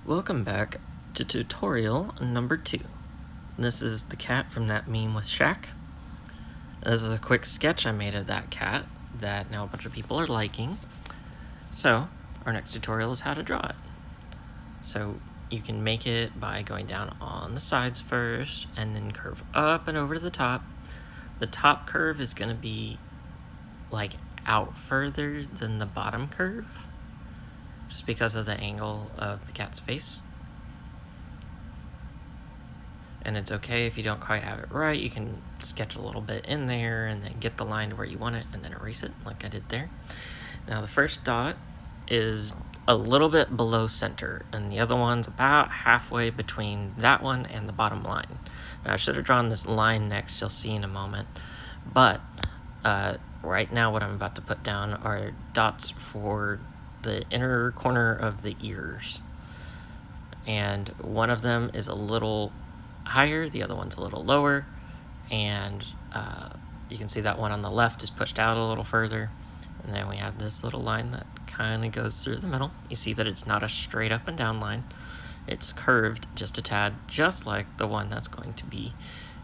Welcome back to tutorial number 2. This is the cat from that meme with Shaq. This is a quick sketch I made of that cat that now a bunch of people are liking. So, our next tutorial is how to draw it. So, you can make it by going down on the sides first and then curve up and over to the top. The top curve is going to be like out further than the bottom curve, just because of the angle of the cat's face. And it's okay if you don't quite have it right. You can sketch a little bit in there and then get the line to where you want it and then erase it like I did there. Now the first dot is a little bit below center and the other one's about halfway between that one and the bottom line. Now I should have drawn this line next, you'll see in a moment. But right now what I'm about to put down are dots for the inner corner of the ears. And one of them is a little higher, the other one's a little lower, and you can see that one on the left is pushed out a little further, and then we have this little line that kind of goes through the middle. You see that it's not a straight up and down line, it's curved just a tad, just like the one that's going to be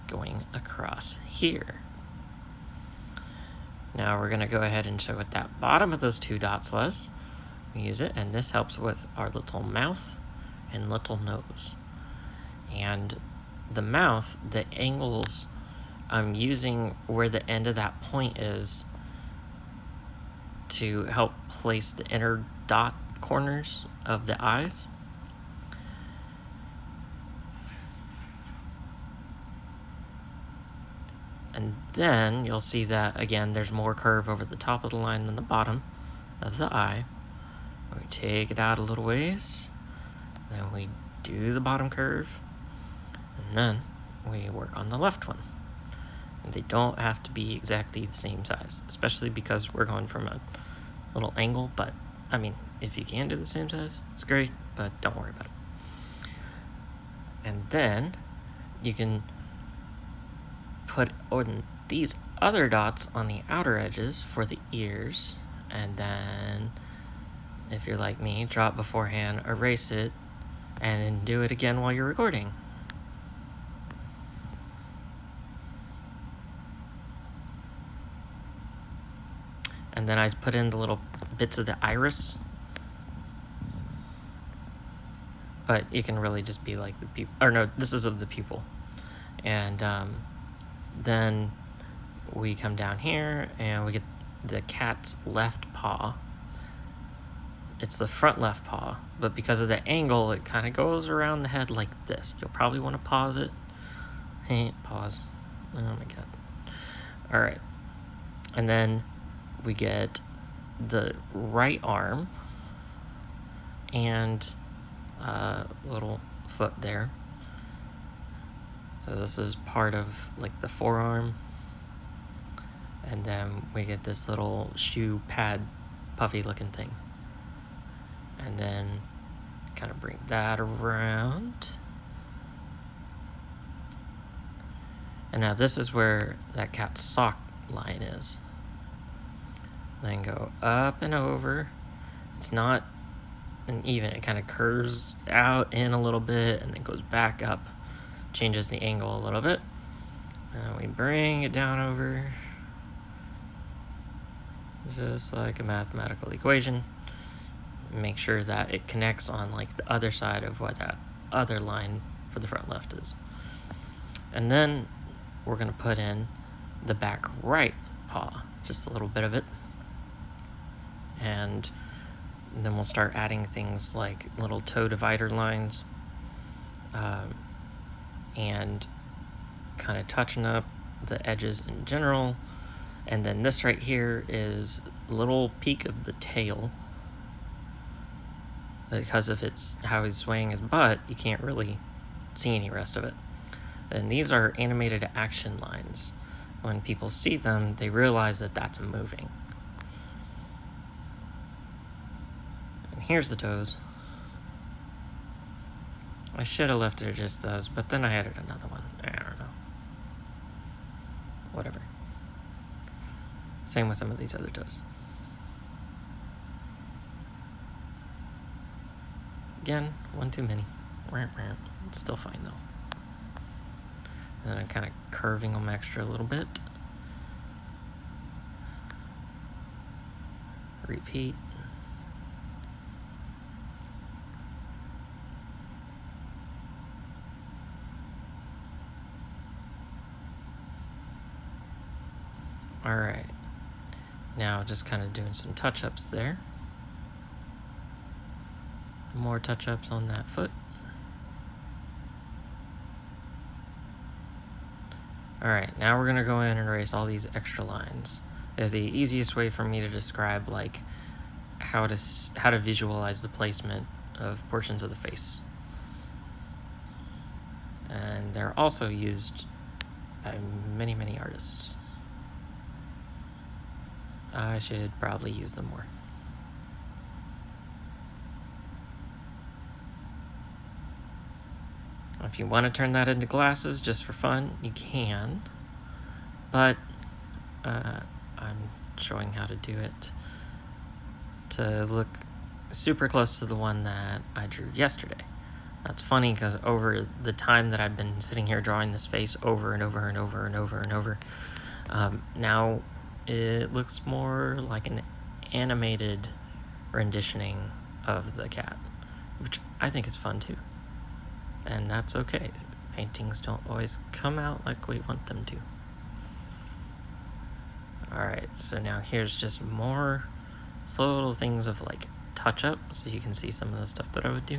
going across here. Now we're going to go ahead and show what that bottom of those two dots was. We use it, and this helps with our little mouth and little nose. And the mouth, the angles, I'm using where the end of that point is to help place the inner dot corners of the eyes. And then you'll see that, again, there's more curve over the top of the line than the bottom of the eye. We take it out a little ways, then we do the bottom curve, and then we work on the left one. And they don't have to be exactly the same size, especially because we're going from a little angle, but I mean, if you can do the same size, it's great, but don't worry about it. And then you can put on these other dots on the outer edges for the ears, and then if you're like me, draw it beforehand, erase it, and then do it again while you're recording. And then I put in the little bits of the iris, but it can really just be like the pupil, or no, this is of the pupil. And then we come down here and we get the cat's left paw. It's the front left paw, but because of the angle, it kind of goes around the head like this. You'll probably want to pause it. Hey, pause. Oh my god. All right. And then we get the right arm and little foot there. So this is part of like the forearm. And then we get this little shoe pad puffy looking thing. And then kind of bring that around. And now this is where that cat's sock line is. Then go up and over. It's not an even, it kind of curves out in a little bit and then goes back up, changes the angle a little bit. And we bring it down over, just like a mathematical equation. Make sure that it connects on like the other side of what that other line for the front left is. And then we're going to put in the back right paw, just a little bit of it. And then we'll start adding things like little toe divider lines, and kind of touching up the edges in general. And then this right here is a little peak of the tail. Because if it's how he's swaying his butt, you can't really see any rest of it. And these are animated action lines. When people see them, they realize that that's moving. And here's the toes. I should have left it at just those, but then I added another one. I don't know. Whatever. Same with some of these other toes. Again, one too many. It's still fine though. And then I'm kind of curving them extra a little bit. Repeat. All right. Now just kind of doing some touch-ups there. More touch-ups on that foot. All right, now we're gonna go in and erase all these extra lines. The easiest way for me to describe like how to visualize the placement of portions of the face. And they're also used by many, many artists. I should probably use them more. If you want to turn that into glasses just for fun, you can, but I'm showing how to do it to look super close to the one that I drew yesterday. That's funny because over the time that I've been sitting here drawing this face over and over and over and over and over, now it looks more like an animated renditioning of the cat, which I think is fun too. And that's okay. Paintings don't always come out like we want them to. Alright, so now here's just more slow little things of like touch up so you can see some of the stuff that I would do.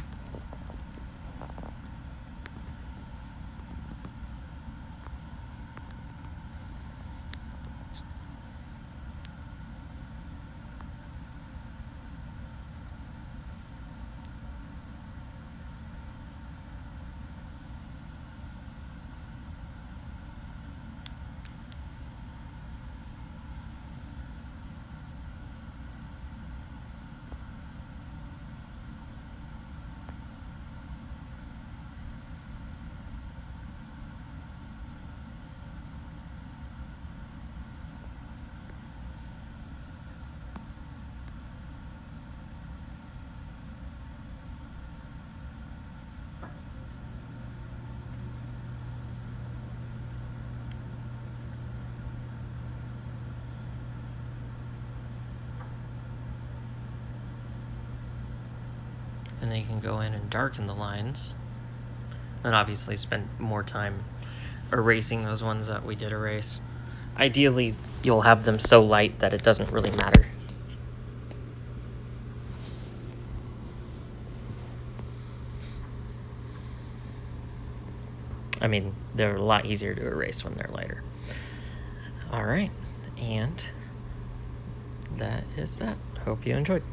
And then you can go in and darken the lines, and obviously spend more time erasing those ones that we did erase. Ideally, you'll have them so light that it doesn't really matter. I mean, they're a lot easier to erase when they're lighter. All right, and that is that. Hope you enjoyed.